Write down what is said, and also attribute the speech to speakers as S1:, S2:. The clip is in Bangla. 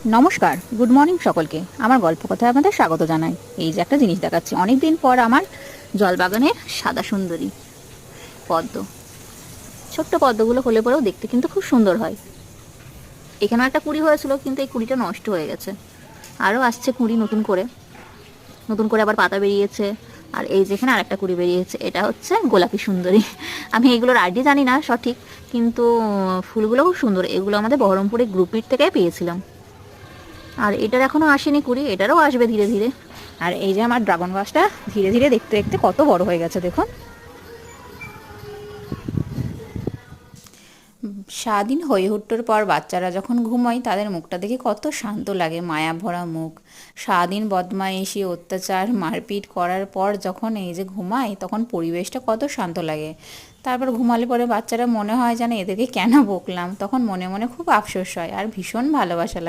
S1: নমস্কার, গুড মর্নিং সকলকে। আমার গল্প কথায় আপনাদের স্বাগত জানাই। এই যে একটা জিনিস দেখাচ্ছি, অনেক দিন পর আমার জলবাগানের সাদা সুন্দরী পদ্ম। ছোট্ট পদ্মগুলো হলে পরেও দেখতে কিন্তু খুব সুন্দর হয়। এখানে একটা কুঁড়ি হয়েছিল, কিন্তু এই কুঁড়িটা নষ্ট হয়ে গেছে। আরও আসছে কুঁড়ি নতুন করে, আবার পাতা বেরিয়েছে। আর এই যেখানে আরেকটা কুঁড়ি বেরিয়েছে, এটা হচ্ছে গোলাপি সুন্দরী। আমি এগুলোর আইডি জানি না সঠিক, কিন্তু ফুলগুলো খুব সুন্দর। এগুলো আমাদের বহরমপুরের গ্রুপির থেকে পেয়েছিলাম। আর এটার এখনো আসেনি কুড়ি, এটারও আসবে ধীরে ধীরে। আর এই যে আমার ড্রাগন গাছটা ধীরে ধীরে দেখতে দেখতে কত বড় হয়ে গেছে দেখুন। সারাদিন হই হুট্টোর পর বাচ্চারা যখন ঘুমায় তাদের মুখটা দেখে কত শান্ত লাগে, মায়া ভরা মুখ। সারাদিন বদমাইশি অত্যাচার মারপিট করার পর যখন এই যে ঘুমায়, তখন পরিবেশটা কত শান্ত লাগে। তারপর ঘুমালে পরে বাচ্চারা মনে হয় যেন এদেরকে কেন বকলাম, তখন মনে মনে খুব আফসোস হয় আর ভীষণ ভালোবাসা লাগে।